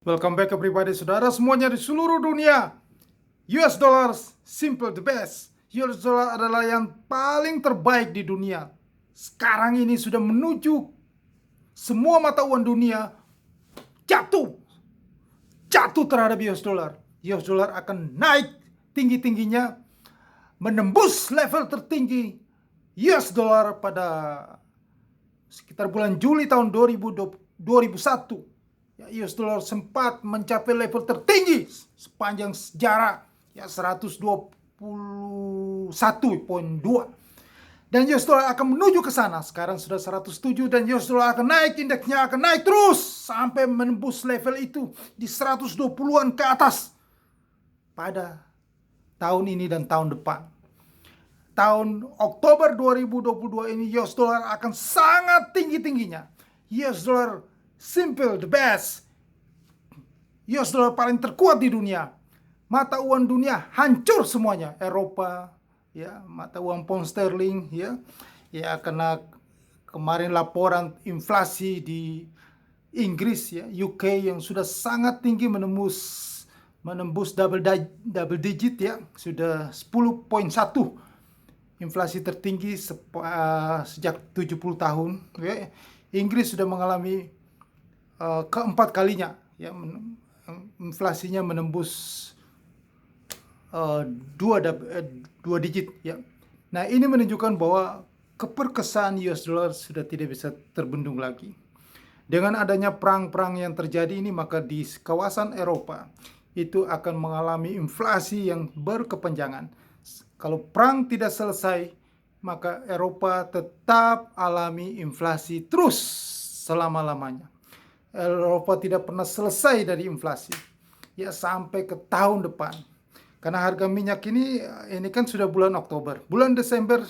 Welcome back everybody, saudara semuanya di seluruh dunia. US dollar simple the best. US dollar adalah yang paling terbaik di dunia. Sekarang ini sudah menuju semua mata uang dunia jatuh terhadap US dollar. US dollar akan naik tinggi-tingginya, menembus level tertinggi US dollar pada sekitar bulan Juli tahun 2001. US dollar sempat mencapai level tertinggi sepanjang sejarah, 121,2. Dan US dollar akan menuju ke sana. Sekarang sudah 107 dan US dollar akan naik, indeksnya akan naik terus sampai menembus level itu di 120-an ke atas pada tahun ini dan tahun depan. Tahun Oktober 2022 ini US dollar akan sangat tinggi-tingginya. US dollar simple the best. US dollar paling terkuat di dunia. Mata uang dunia hancur semuanya. Eropa, ya, mata uang pound sterling, ya, karena kemarin laporan inflasi di Inggris, ya, UK yang sudah sangat tinggi, menembus double digit, ya, sudah 10,1. Inflasi tertinggi sejak 70 tahun. Ya. Inggris sudah mengalami keempat kalinya, ya, inflasinya menembus dua digit, ya. Nah, ini menunjukkan bahwa keperkasaan US dollar sudah tidak bisa terbendung lagi. Dengan adanya perang-perang yang terjadi ini, maka di kawasan Eropa itu akan mengalami inflasi yang berkepanjangan. Kalau perang tidak selesai, maka Eropa tetap alami inflasi terus selama-lamanya. Eropa tidak pernah selesai dari inflasi, ya, sampai ke tahun depan. Karena harga minyak ini kan sudah bulan Oktober. Bulan Desember,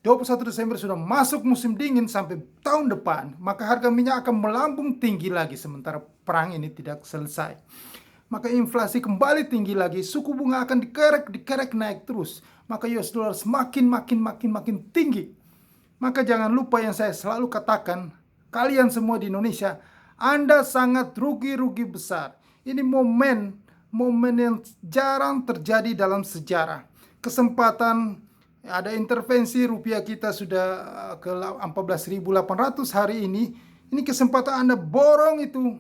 21 Desember sudah masuk musim dingin sampai tahun depan. Maka harga minyak akan melambung tinggi lagi sementara perang ini tidak selesai. Maka inflasi kembali tinggi lagi, suku bunga akan dikerek naik terus. Maka US dollar semakin makin tinggi. Maka jangan lupa yang saya selalu katakan, kalian semua di Indonesia, Anda sangat rugi besar. Ini momen yang jarang terjadi dalam sejarah. Kesempatan ada intervensi, rupiah kita sudah ke 14.800 hari ini. Ini kesempatan Anda borong itu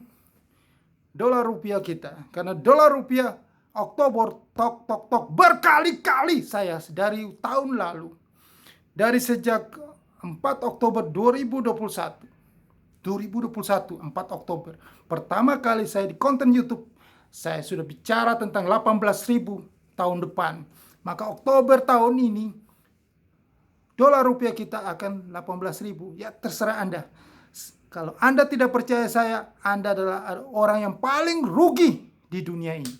dolar rupiah kita. Karena dolar rupiah Oktober tok berkali-kali saya dari tahun lalu. Dari sejak 4 Oktober 2021, 4 Oktober. Pertama kali saya di konten YouTube, saya sudah bicara tentang 18.000 tahun depan. Maka Oktober tahun ini, dolar rupiah kita akan 18.000. Ya, terserah Anda. Kalau Anda tidak percaya saya, Anda adalah orang yang paling rugi di dunia ini.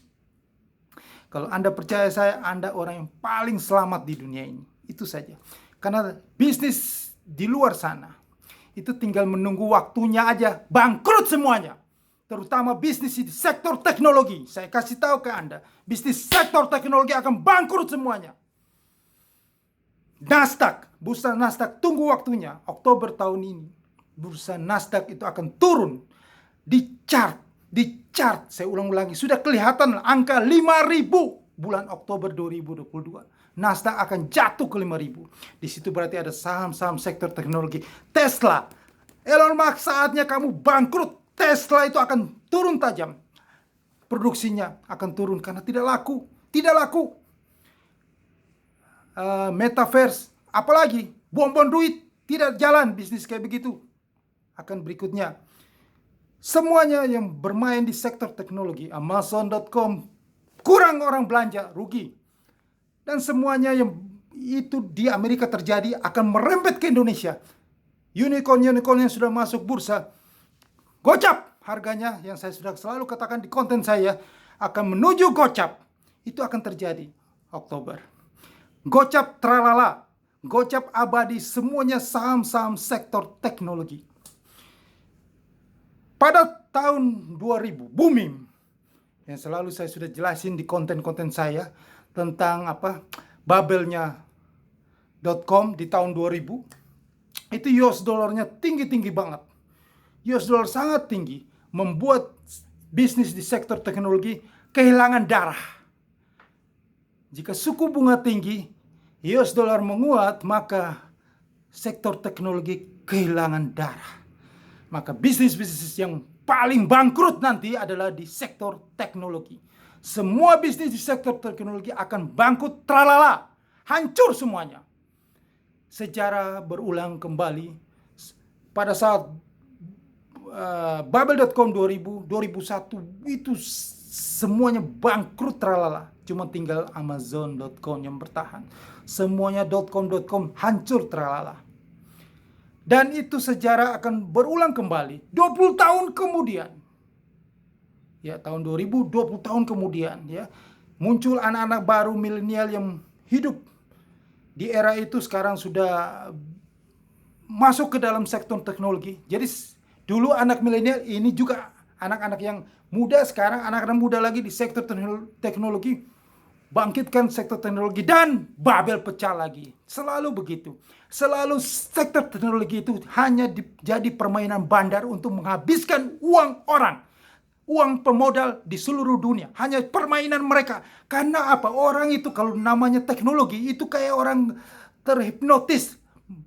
Kalau Anda percaya saya, Anda orang yang paling selamat di dunia ini. Itu saja. Karena bisnis di luar sana itu tinggal menunggu waktunya aja, bangkrut semuanya. Terutama bisnis di sektor teknologi. Saya kasih tahu ke Anda, bisnis sektor teknologi akan bangkrut semuanya. Nasdaq, bursa Nasdaq tunggu waktunya. Oktober tahun ini, bursa Nasdaq itu akan turun. Di chart, saya ulang-ulangi, sudah kelihatan angka 5.000 bulan Oktober 2022. Nasdaq akan jatuh ke 5.000. Di situ berarti ada saham-saham sektor teknologi. Tesla, Elon Musk, saatnya kamu bangkrut. Tesla itu akan turun tajam. Produksinya akan turun karena tidak laku. Metaverse, apalagi bom duit, tidak jalan bisnis kayak begitu. Akan berikutnya, semuanya yang bermain di sektor teknologi, Amazon.com, kurang orang belanja, rugi. Dan semuanya yang itu di Amerika terjadi akan merembet ke Indonesia. Unicorn yang sudah masuk bursa, gocap harganya, yang saya sudah selalu katakan di konten saya, akan menuju gocap. Itu akan terjadi Oktober. Gocap tralala, gocap abadi, semuanya saham-saham sektor teknologi. Pada tahun 2000, booming. Yang selalu saya sudah jelasin di konten-konten saya tentang bubble-nya .com di tahun 2000. Itu US dollarnya tinggi banget. US dollar sangat tinggi, membuat bisnis di sektor teknologi kehilangan darah. Jika suku bunga tinggi, US dollar menguat, maka sektor teknologi kehilangan darah. Maka bisnis-bisnis yang paling bangkrut nanti adalah di sektor teknologi. Semua bisnis di sektor teknologi akan bangkrut tralala, hancur semuanya. Sejarah berulang kembali pada saat Bubble.com 2001 itu semuanya bangkrut tralala. Cuma tinggal Amazon.com yang bertahan. Semuanya .com hancur tralala. Dan itu sejarah akan berulang kembali 20 tahun kemudian. Ya, tahun 2000, 20 tahun kemudian ya. Muncul anak-anak baru milenial yang hidup di era itu, sekarang sudah masuk ke dalam sektor teknologi. Jadi dulu anak milenial, ini juga anak-anak yang muda, sekarang anak-anak muda lagi di sektor teknologi. Bangkitkan sektor teknologi dan Babel pecah lagi. Selalu begitu. Selalu sektor teknologi itu hanya jadi permainan bandar untuk menghabiskan uang orang. Uang pemodal di seluruh dunia. Hanya permainan mereka. Karena apa? Orang itu kalau namanya teknologi itu kayak orang terhipnotis.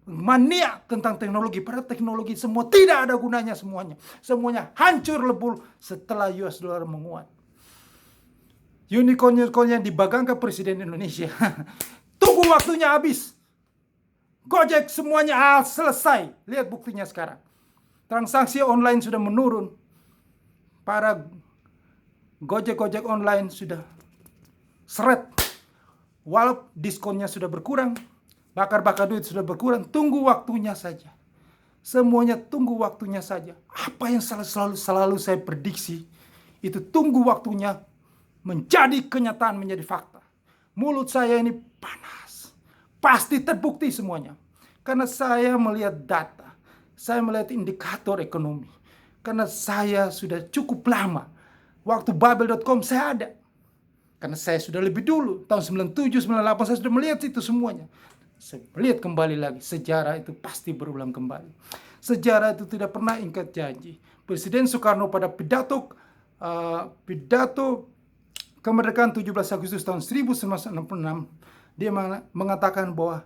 Mania tentang teknologi. Padahal teknologi semua tidak ada gunanya semuanya. Semuanya hancur lebur setelah US dollar menguat. Unicorn-unicorn yang dibanggakan Presiden Indonesia. Tunggu waktunya habis. Gojek semuanya selesai. Lihat buktinya sekarang. Transaksi online sudah menurun. Para Gojek online sudah seret. Walau diskonnya sudah berkurang. Bakar-bakar duit sudah berkurang. Tunggu waktunya saja. Semuanya tunggu waktunya saja. Apa yang selalu saya prediksi. Itu tunggu waktunya menjadi kenyataan, menjadi fakta. Mulut saya ini panas. Pasti terbukti semuanya. Karena saya melihat data. Saya melihat indikator ekonomi. Karena saya sudah cukup lama. Waktu Bubble.com saya ada. Karena saya sudah lebih dulu. Tahun 97, 98 saya sudah melihat itu semuanya. Saya melihat kembali lagi. Sejarah itu pasti berulang kembali. Sejarah itu tidak pernah ingkar janji. Presiden Soekarno pada pidato kemerdekaan 17 Agustus tahun 1966, dia mengatakan bahwa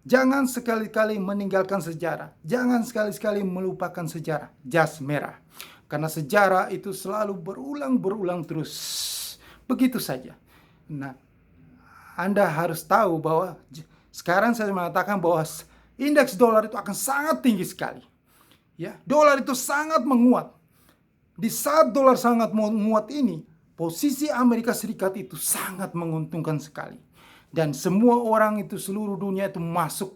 jangan sekali-kali meninggalkan sejarah. Jangan sekali-kali melupakan sejarah. Jas merah. Karena sejarah itu selalu berulang terus. Begitu saja. Nah, Anda harus tahu bahwa sekarang saya mengatakan bahwa indeks dolar itu akan sangat tinggi sekali. Ya, dolar itu sangat menguat. Di saat dolar sangat menguat ini, posisi Amerika Serikat itu sangat menguntungkan sekali. Dan semua orang itu seluruh dunia itu masuk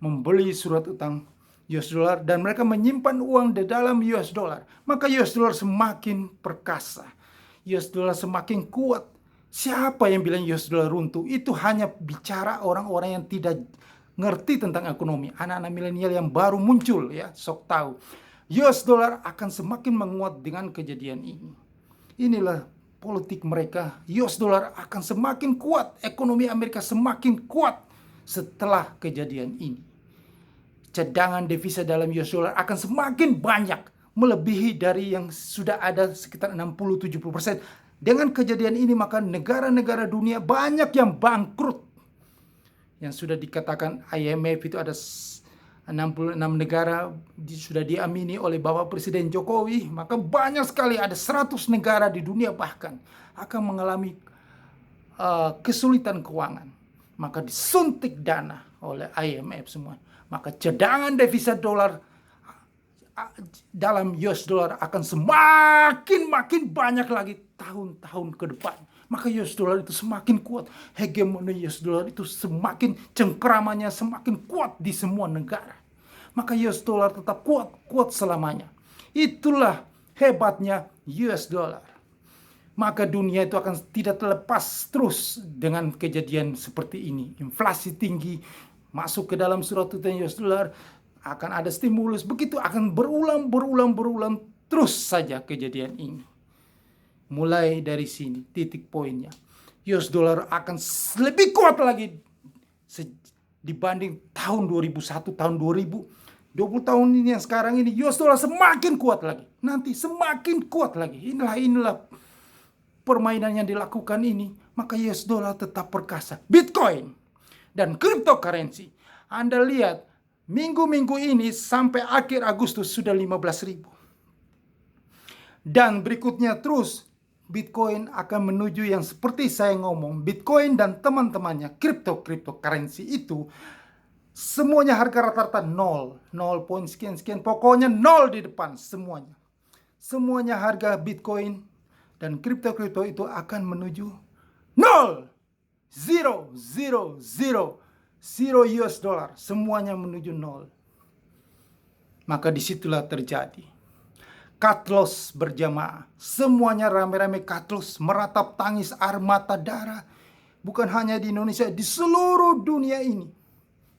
membeli surat utang US dollar. Dan mereka menyimpan uang di dalam US dollar. Maka US dollar semakin perkasa. US dollar semakin kuat. Siapa yang bilang US dollar runtuh? Itu hanya bicara orang-orang yang tidak ngerti tentang ekonomi. Anak-anak milenial yang baru muncul ya, sok tahu. US dollar akan semakin menguat dengan kejadian ini. Inilah politik mereka. US dollar akan semakin kuat. Ekonomi Amerika semakin kuat setelah kejadian ini. Cadangan devisa dalam US dollar akan semakin banyak. Melebihi dari yang sudah ada sekitar 60-70%. Dengan kejadian ini maka negara-negara dunia banyak yang bangkrut. Yang sudah dikatakan IMF itu ada 66 negara sudah diamini oleh Bapak Presiden Jokowi, maka banyak sekali, ada 100 negara di dunia bahkan akan mengalami kesulitan keuangan. Maka disuntik dana oleh IMF semua. Maka cadangan devisa dolar dalam US dollar akan makin banyak lagi tahun-tahun ke depan. Maka US dollar itu semakin kuat. Hegemoni US dollar itu semakin cengkeramannya semakin kuat di semua negara. Maka US dollar tetap kuat selamanya. Itulah hebatnya US dollar. Maka dunia itu akan tidak terlepas terus dengan kejadian seperti ini. Inflasi tinggi, masuk ke dalam surat utang US dollar, akan ada stimulus. Begitu akan berulang terus saja kejadian ini. Mulai dari sini titik poinnya. US dollar akan lebih kuat lagi dibanding tahun 2001, tahun 2000. 20 tahun ini yang sekarang ini US dollar semakin kuat lagi. nanti semakin kuat lagi. Inilah permainan yang dilakukan ini, maka US dollar tetap perkasa. Bitcoin dan cryptocurrency, Anda lihat minggu-minggu ini sampai akhir Agustus sudah 15.000. Dan berikutnya terus Bitcoin akan menuju yang seperti saya ngomong, Bitcoin dan teman-temannya cryptocurrency itu semuanya harga rata-rata 0 point sekian, pokoknya 0 di depan semuanya. Semuanya harga Bitcoin dan kripto itu akan menuju 0, 0 US dollar, semuanya menuju 0. Maka disitulah terjadi cut loss berjamaah, semuanya rame-rame cut loss, meratap tangis air mata darah. Bukan hanya di Indonesia, di seluruh dunia ini.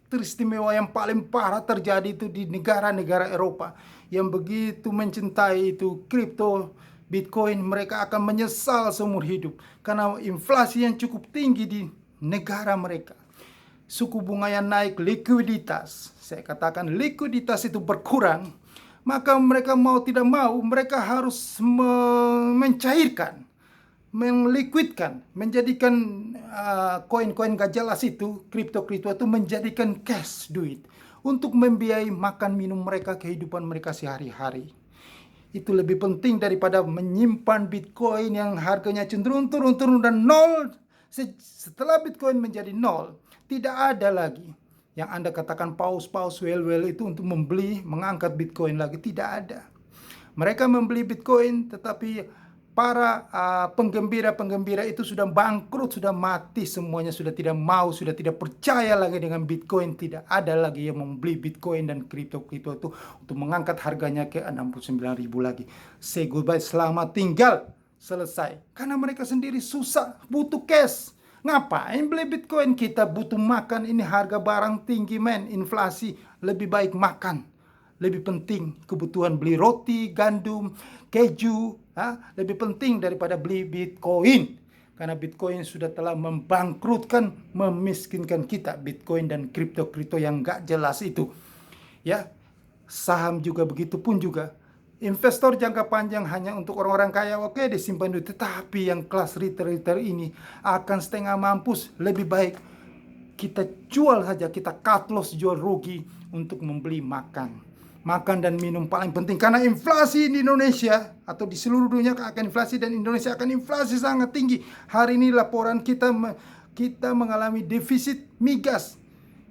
Teristimewa yang paling parah terjadi itu di negara-negara Eropa yang begitu mencintai itu kripto Bitcoin. Mereka akan menyesal seumur hidup karena inflasi yang cukup tinggi di negara mereka. Suku bunga yang naik, likuiditas, saya katakan likuiditas itu berkurang, maka mereka mau tidak mau mereka harus mencairkan, meliquidkan, menjadikan koin-koin gak jelas itu, kripto itu menjadikan cash, duit, untuk membiayai makan minum mereka, kehidupan mereka sehari-hari. Itu lebih penting daripada menyimpan Bitcoin yang harganya cenderung turun dan 0. Setelah Bitcoin menjadi 0, tidak ada lagi yang Anda katakan paus well itu untuk membeli, mengangkat Bitcoin lagi. Tidak ada. Mereka membeli Bitcoin, tetapi para penggembira itu sudah bangkrut, sudah mati semuanya, sudah tidak mau, sudah tidak percaya lagi dengan Bitcoin. Tidak ada lagi yang membeli Bitcoin dan kripto itu untuk mengangkat harganya ke 69.000 lagi. Say goodbye, selamat tinggal, selesai. Karena mereka sendiri susah, butuh cash. Ngapain beli Bitcoin? Kita butuh makan, ini harga barang tinggi men, inflasi, lebih baik makan. Lebih penting kebutuhan beli roti, gandum, keju, lebih penting daripada beli Bitcoin. Karena Bitcoin sudah telah membangkrutkan, memiskinkan kita. Bitcoin dan kripto yang gak jelas itu. Ya, saham juga begitu pun juga. Investor jangka panjang hanya untuk orang-orang kaya, oke, disimpan duit. Tetapi yang kelas retail ini akan setengah mampus. Lebih baik kita jual saja, kita cut loss, jual rugi untuk membeli makan dan minum paling penting. Karena inflasi di Indonesia atau di seluruh dunia akan inflasi, dan Indonesia akan inflasi sangat tinggi. Hari ini laporan kita mengalami defisit migas.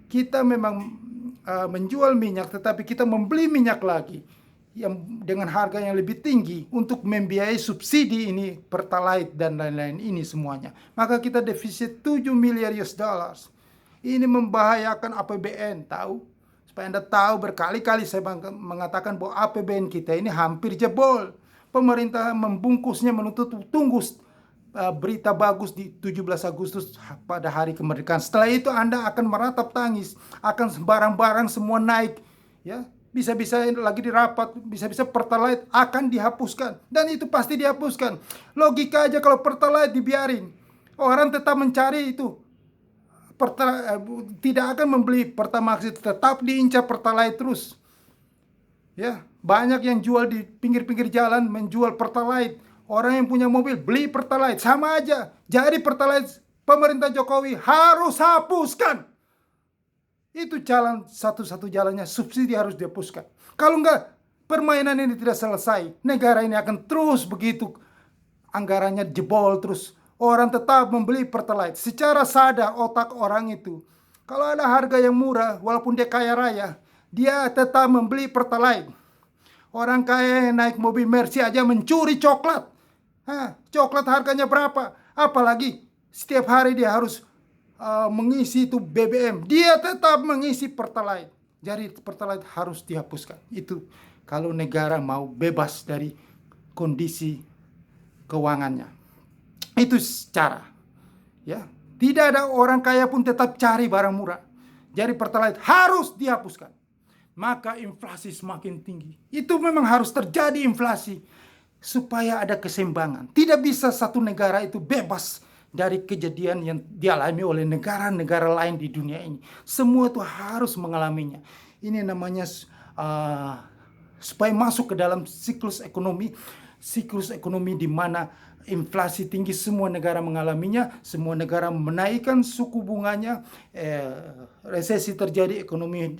Kita memang menjual minyak, tetapi kita membeli minyak lagi yang dengan harga yang lebih tinggi untuk membiayai subsidi ini, Pertalite dan lain-lain ini semuanya. Maka kita defisit 7 miliar US dollars. Ini membahayakan APBN, tahu? Supaya Anda tahu, berkali-kali saya mengatakan bahwa APBN kita ini hampir jebol. Pemerintah membungkusnya menuntut tunggu berita bagus di 17 Agustus pada hari kemerdekaan. Setelah itu Anda akan meratap tangis, akan barang-barang semua naik, ya. Bisa-bisa lagi dirapat, bisa-bisa Pertalite akan dihapuskan. Dan itu pasti dihapuskan. Logika aja, kalau Pertalite dibiarin, orang tetap mencari itu. Tidak akan membeli Pertamax, tetap diincar Pertalite terus. Ya, banyak yang jual di pinggir-pinggir jalan, menjual Pertalite. Orang yang punya mobil beli Pertalite, sama aja. Jadi Pertalite pemerintah Jokowi harus hapuskan. Itu jalan, satu-satu jalannya, subsidi harus dihapuskan. Kalau enggak, permainan ini tidak selesai. Negara ini akan terus begitu, anggarannya jebol terus. Orang tetap membeli Pertalite. Secara sadar otak orang itu, kalau ada harga yang murah, walaupun dia kaya raya, dia tetap membeli Pertalite. Orang kaya yang naik mobil Mercy aja mencuri coklat. Coklat harganya berapa? Apalagi setiap hari dia harus mengisi itu BBM, dia tetap mengisi Pertalite. Jadi Pertalite harus dihapuskan. Itu kalau negara mau bebas dari kondisi keuangannya. Itu cara. Ya, tidak ada orang kaya pun tetap cari barang murah. Jadi Pertalite harus dihapuskan. Maka inflasi semakin tinggi. Itu memang harus terjadi inflasi supaya ada keseimbangan. Tidak bisa satu negara itu bebas dari kejadian yang dialami oleh negara-negara lain di dunia ini. Semua itu harus mengalaminya. Ini namanya supaya masuk ke dalam siklus ekonomi di mana inflasi tinggi, semua negara mengalaminya, semua negara menaikkan suku bunganya, resesi terjadi, ekonomi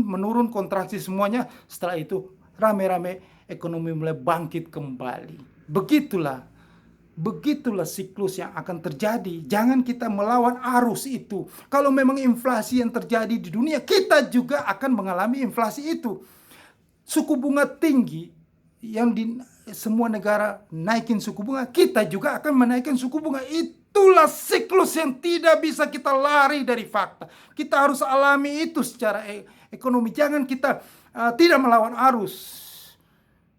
menurun, kontraksi semuanya. Setelah itu rame-rame ekonomi mulai bangkit kembali. Begitulah siklus yang akan terjadi. Jangan kita melawan arus itu. Kalau memang inflasi yang terjadi di dunia, kita juga akan mengalami inflasi itu. Suku bunga tinggi yang di semua negara naikin suku bunga, kita juga akan menaikkan suku bunga. Itulah siklus yang tidak bisa kita lari dari fakta. Kita harus alami itu secara ekonomi. Jangan kita tidak melawan arus.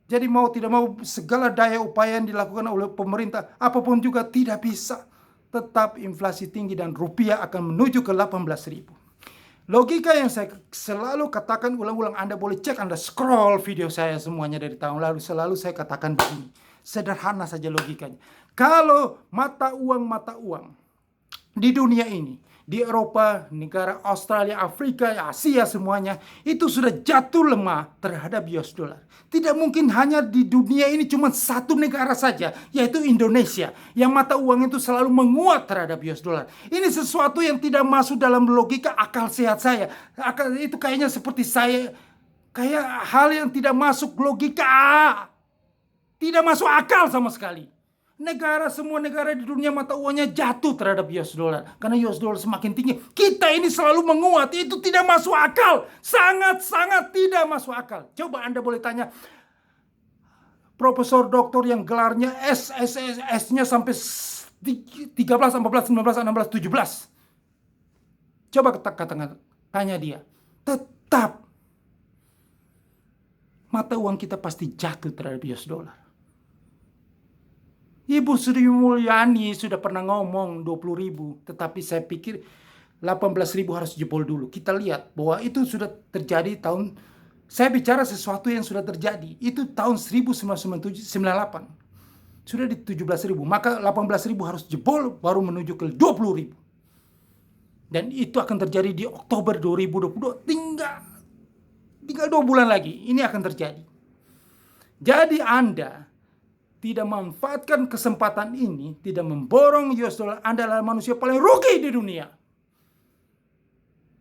Jadi mau tidak mau segala daya upaya yang dilakukan oleh pemerintah apapun juga tidak bisa. Tetap inflasi tinggi dan rupiah akan menuju ke 18.000. Logika yang saya selalu katakan ulang-ulang, Anda boleh cek, Anda scroll video saya semuanya dari tahun lalu, selalu saya katakan begini. Sederhana saja logikanya. Kalau mata uang di dunia ini, di Eropa, negara Australia, Afrika, Asia semuanya, itu sudah jatuh lemah terhadap US dollar. Tidak mungkin hanya di dunia ini cuma satu negara saja, yaitu Indonesia, yang mata uang itu selalu menguat terhadap US dollar. Ini sesuatu yang tidak masuk dalam logika akal sehat saya. Itu kayaknya seperti kayak hal yang tidak masuk logika, tidak masuk akal sama sekali. Semua negara di dunia mata uangnya jatuh terhadap US dollar. Karena US dollar semakin tinggi. Kita ini selalu menguat. Itu tidak masuk akal. Sangat-sangat tidak masuk akal. Coba Anda boleh tanya profesor doktor yang gelarnya S-nya sampai 13, 14, 19, 16, 17. Coba tanya dia. Tetap mata uang kita pasti jatuh terhadap US dollar. Ibu Sri Mulyani sudah pernah ngomong 20.000, tetapi saya pikir 18.000 harus jebol dulu. Kita lihat bahwa itu sudah terjadi saya bicara sesuatu yang sudah terjadi. Itu tahun 1998. Sudah di 17.000, maka 18.000 harus jebol baru menuju ke 20.000. Dan itu akan terjadi di Oktober 2022. Tinggal 2 bulan lagi ini akan terjadi. Jadi Anda tidak memanfaatkan kesempatan ini, tidak memborong US dollar, Anda adalah manusia paling rugi di dunia.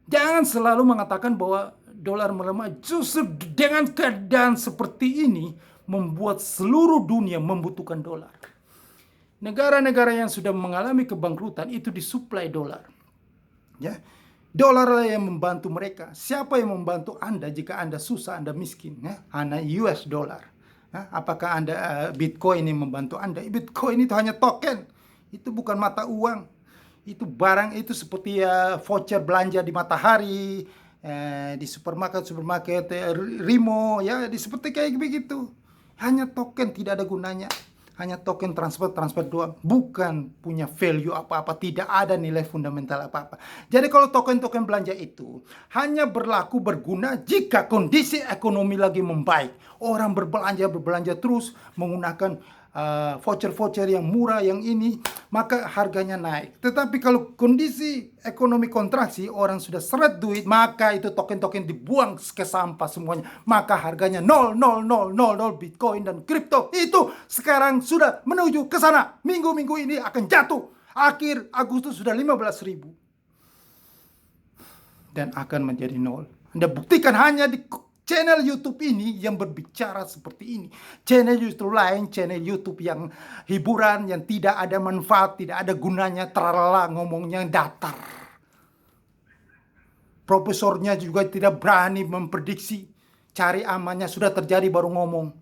Jangan selalu mengatakan bahwa dolar melemah. Justru dengan keadaan seperti ini membuat seluruh dunia membutuhkan dolar. Negara-negara yang sudah mengalami kebangkrutan itu disuplai dolar. Ya, dolar lah yang membantu mereka. Siapa yang membantu Anda jika Anda susah, Anda miskin? Ya, hanya US dollar. Apakah Bitcoin ini membantu Anda? Bitcoin itu hanya token. Itu bukan mata uang. Itu barang, itu seperti voucher belanja di Matahari, di supermarket, Rimo, ya, seperti kayak begitu. Hanya token, tidak ada gunanya. Hanya token transfer doang. Bukan punya value apa-apa. Tidak ada nilai fundamental apa-apa. Jadi kalau token-token belanja itu hanya berguna jika kondisi ekonomi lagi membaik. Orang berbelanja terus menggunakan voucher yang murah yang ini, maka harganya naik. Tetapi kalau kondisi ekonomi kontraksi, orang sudah seret duit, maka itu token-token dibuang ke sampah semuanya. Maka harganya 0,0000 Bitcoin dan kripto itu sekarang sudah menuju ke sana. Minggu-minggu ini akan jatuh. Akhir Agustus sudah 15.000 dan akan menjadi 0. Anda buktikan hanya di channel YouTube ini yang berbicara seperti ini. Channel YouTube lain, channel YouTube yang hiburan, yang tidak ada manfaat, tidak ada gunanya, terlalu ngomongnya datar. Profesornya juga tidak berani memprediksi. Cari amannya sudah terjadi baru ngomong.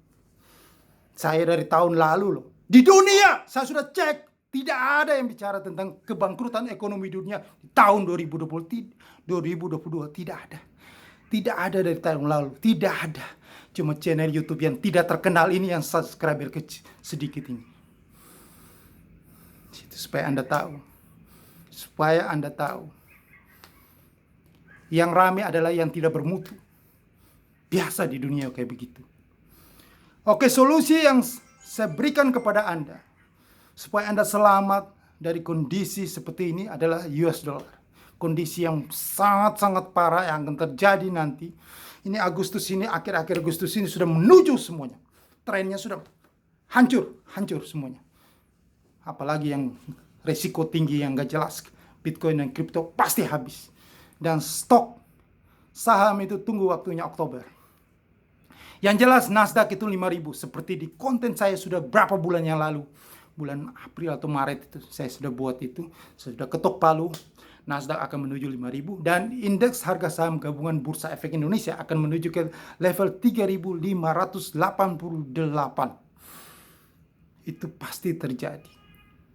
Saya dari tahun lalu loh. Di dunia saya sudah cek, tidak ada yang bicara tentang kebangkrutan ekonomi dunia di tahun 2022, tidak ada. Tidak ada dari tahun lalu, tidak ada. Cuma channel YouTube yang tidak terkenal ini yang subscriber kecil sedikit ini. Supaya Anda tahu. Yang ramai adalah yang tidak bermutu. Biasa di dunia kayak begitu. Oke, solusi yang saya berikan kepada Anda supaya Anda selamat dari kondisi seperti ini adalah US dollar. Kondisi yang sangat-sangat parah yang akan terjadi nanti. Ini Agustus ini, akhir-akhir Agustus ini sudah menuju semuanya. Trennya sudah hancur semuanya. Apalagi yang resiko tinggi yang gak jelas. Bitcoin dan kripto pasti habis. Dan stok saham itu tunggu waktunya Oktober. Yang jelas Nasdaq itu 5.000. Seperti di konten saya sudah berapa bulan yang lalu. Bulan April atau Maret itu saya sudah buat itu. Saya sudah ketok palu. Nasdaq akan menuju 5.000 dan indeks harga saham gabungan Bursa Efek Indonesia akan menuju ke level 3.588. Itu pasti terjadi.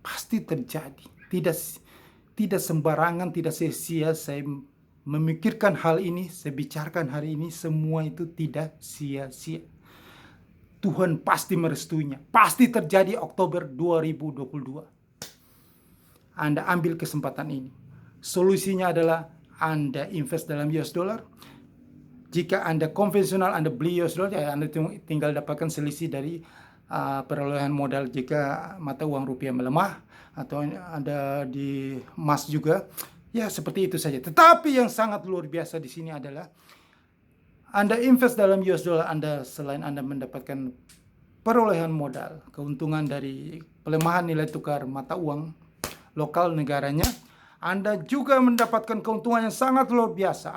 Pasti terjadi. Tidak sembarangan, tidak sia-sia saya memikirkan hal ini, saya bicarakan hari ini, semua itu tidak sia-sia. Tuhan pasti merestuinya. Pasti terjadi Oktober 2022. Anda ambil kesempatan ini. Solusinya adalah Anda invest dalam US dollar. Jika Anda konvensional, Anda beli US dollar, ya Anda tinggal dapatkan selisih dari perolehan modal jika mata uang rupiah melemah, atau ada di emas juga. Ya seperti itu saja. Tetapi yang sangat luar biasa di sini adalah Anda invest dalam US dollar, Anda selain Anda mendapatkan perolehan modal, keuntungan dari pelemahan nilai tukar mata uang lokal negaranya, Anda juga mendapatkan keuntungan yang sangat luar biasa,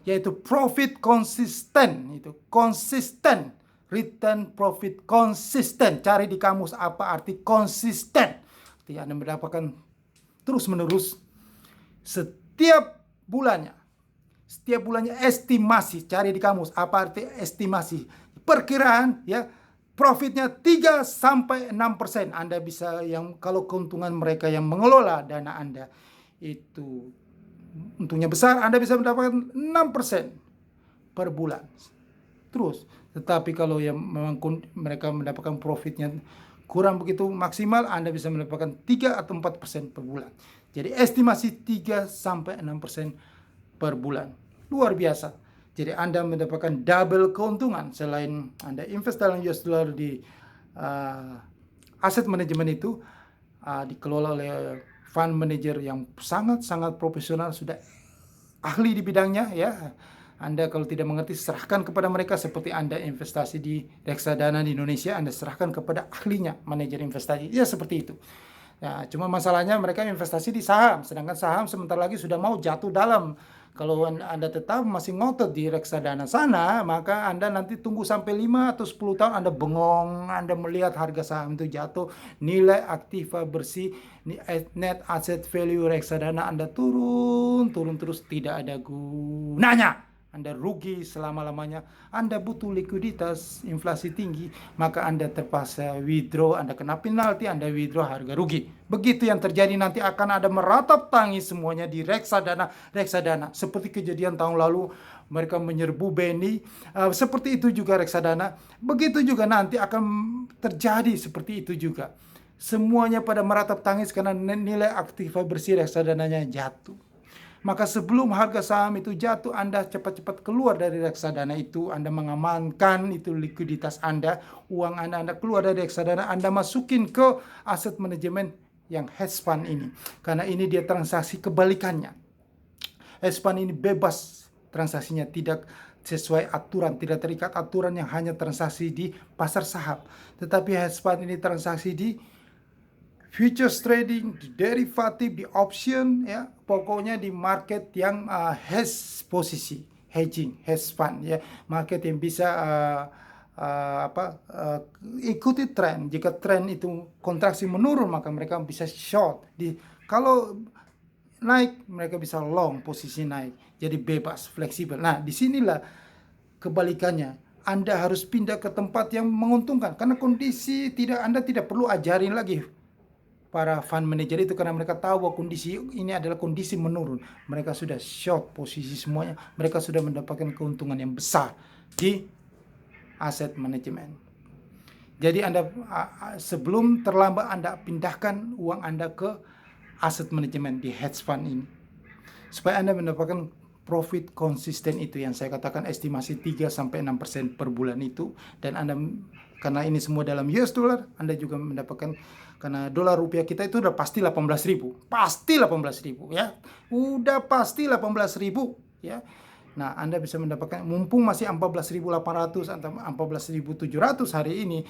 yaitu profit konsisten. Itu konsisten, return profit konsisten. Cari di kamus apa arti konsisten. Artinya Anda mendapatkan terus menerus setiap bulannya. Setiap bulannya estimasi, cari di kamus apa arti estimasi. Perkiraan ya, profitnya 3-6%. Anda bisa, yang kalau keuntungan mereka yang mengelola dana Anda itu untungnya besar, Anda bisa mendapatkan 6% per bulan. Terus, tetapi kalau yang memang mereka mendapatkan profitnya kurang begitu maksimal, Anda bisa mendapatkan 3 atau 4% per bulan. Jadi estimasi 3-6% per bulan. Luar biasa. Jadi Anda mendapatkan double keuntungan. Selain Anda invest dalam US dollar di aset manajemen itu dikelola oleh fund manager yang sangat-sangat profesional, sudah ahli di bidangnya ya. Anda kalau tidak mengerti, serahkan kepada mereka. Seperti Anda investasi di reksadana di Indonesia, Anda serahkan kepada ahlinya, manajer investasi. Ya seperti itu. Ya, cuma masalahnya mereka investasi di saham, sedangkan saham sebentar lagi sudah mau jatuh dalam. Kalau Anda tetap masih ngotot di reksadana sana, maka Anda nanti tunggu sampai 5 atau 10 tahun Anda bengong, Anda melihat harga saham itu jatuh, nilai aktiva bersih, net asset value reksadana Anda turun terus, tidak ada gunanya. Anda rugi selama-lamanya. Anda butuh likuiditas, inflasi tinggi, maka Anda terpaksa withdraw, Anda kena penalti, Anda withdraw, harga rugi. Begitu yang terjadi, nanti akan ada meratap tangis semuanya di reksadana. Seperti kejadian tahun lalu, mereka menyerbu BNI, seperti itu juga reksadana. Begitu juga nanti akan terjadi seperti itu juga. Semuanya pada meratap tangis karena nilai aktiva bersih reksadananya jatuh. Maka sebelum harga saham itu jatuh, Anda cepat-cepat keluar dari reksadana itu. Anda mengamankan itu likuiditas Anda, uang Anda keluar dari reksadana, Anda masukin ke aset manajemen yang hedge fund ini. Karena ini dia transaksi kebalikannya. Hedge fund ini bebas transaksinya, tidak sesuai aturan, tidak terikat aturan yang hanya transaksi di pasar saham. Tetapi hedge fund ini transaksi di futures trading, di derivatif, di option, ya pokoknya di market yang hedge posisi, hedging, hedge fund, ya market yang bisa ikuti tren. Jika tren itu kontraksi menurun, maka mereka bisa short. Kalau naik, mereka bisa long, posisi naik. Jadi bebas, fleksibel. Nah, disinilah kebalikannya. Anda harus pindah ke tempat yang menguntungkan, karena kondisi Anda tidak perlu ajarin lagi para fund manager itu, karena mereka tahu bahwa kondisi ini adalah kondisi menurun. Mereka sudah short posisi semuanya. Mereka sudah mendapatkan keuntungan yang besar di aset manajemen. Jadi Anda sebelum terlambat, Anda pindahkan uang Anda ke aset manajemen di hedge fund ini, supaya Anda mendapatkan profit konsisten itu yang saya katakan, estimasi 3-6% per bulan itu. Dan Anda, karena ini semua dalam US dollar, Anda juga mendapatkan, karena dolar rupiah kita itu udah pasti 18.000. Pasti 18.000 ya. Udah pasti 18.000 ya. Nah, Anda bisa mendapatkan, mumpung masih 14.800 atau 14.700 hari ini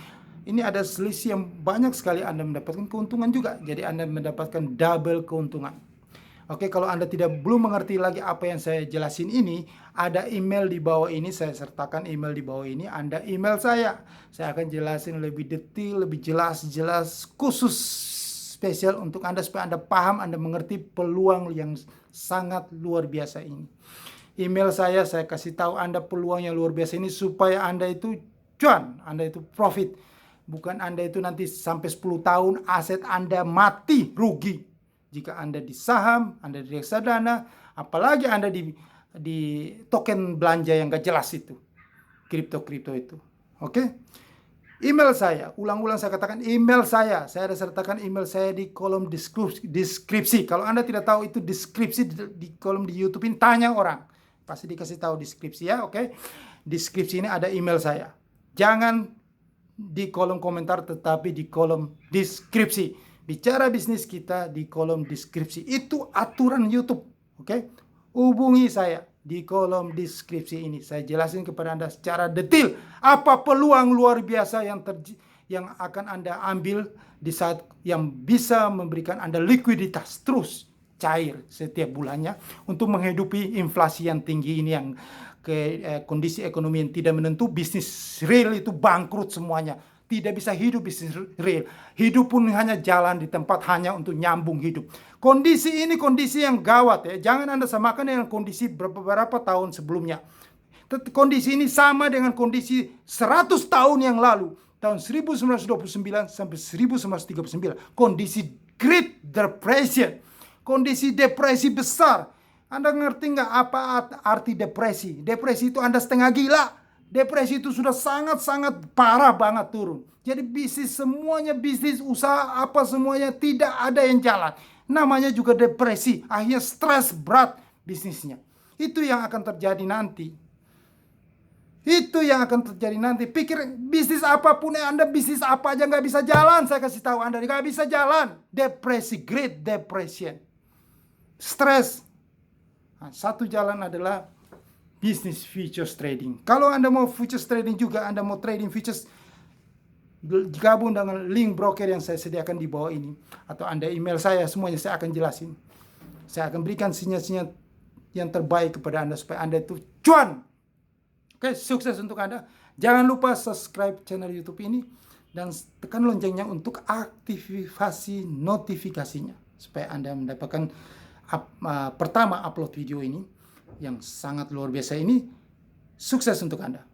ada selisih yang banyak sekali, Anda mendapatkan keuntungan juga. Jadi Anda mendapatkan double keuntungan. Oke, kalau Anda belum mengerti lagi apa yang saya jelasin ini, ada email di bawah ini, saya sertakan email di bawah ini, Anda email saya. Saya akan jelasin lebih detail, lebih jelas, khusus spesial untuk Anda supaya Anda paham, Anda mengerti peluang yang sangat luar biasa ini. Email saya kasih tahu Anda peluang yang luar biasa ini supaya Anda itu cuan, Anda itu profit. Bukan Anda itu nanti sampai 10 tahun aset Anda mati, rugi. Jika Anda di saham, Anda di reksadana, apalagi Anda di token belanja yang gak jelas itu, kripto itu. Oke? Email saya, ulang-ulang saya katakan email saya ada sertakan email saya di kolom deskripsi. Kalau Anda tidak tahu itu deskripsi di kolom di YouTube ini, tanya orang, pasti dikasih tahu deskripsi ya. Oke? Deskripsi ini ada email saya. Jangan di kolom komentar, tetapi di kolom deskripsi. Bicara bisnis kita di kolom deskripsi. Itu aturan YouTube. Oke? Hubungi saya di kolom deskripsi ini. Saya jelasin kepada Anda secara detail apa peluang luar biasa yang akan Anda ambil di saat yang bisa memberikan Anda likuiditas terus cair setiap bulannya untuk menghidupi inflasi yang tinggi ini, yang kondisi ekonomi yang tidak menentu. Bisnis real itu bangkrut semuanya. Tidak bisa hidup bisnis real. Hidup pun hanya jalan di tempat hanya untuk nyambung hidup. Kondisi ini kondisi yang gawat ya. Jangan Anda samakan dengan kondisi beberapa tahun sebelumnya. Kondisi ini sama dengan kondisi 100 tahun yang lalu. Tahun 1929 sampai 1939. Kondisi Great Depression. Kondisi depresi besar. Anda ngerti nggak apa arti depresi? Depresi itu Anda setengah gila. Depresi itu sudah sangat-sangat parah banget turun. Jadi bisnis semuanya, bisnis usaha apa semuanya tidak ada yang jalan. Namanya juga depresi. Akhirnya stres berat bisnisnya. Itu yang akan terjadi nanti. Itu yang akan terjadi nanti. Pikir bisnis apapun Anda, bisnis apa aja nggak bisa jalan. Saya kasih tahu Anda nggak bisa jalan. Depresi, Great Depression. Stres. Nah, satu jalan adalah bisnis futures trading. Kalau Anda mau futures trading juga, Anda mau trading futures, gabung dengan link broker yang saya sediakan di bawah ini. Atau Anda email saya, semuanya saya akan jelasin. Saya akan berikan sinyal-sinyal yang terbaik kepada Anda supaya Anda itu cuan. Oke, sukses untuk Anda. Jangan lupa subscribe channel YouTube ini dan tekan loncengnya untuk aktifasi notifikasinya supaya Anda mendapatkan pertama upload video ini yang sangat luar biasa ini. Sukses untuk Anda.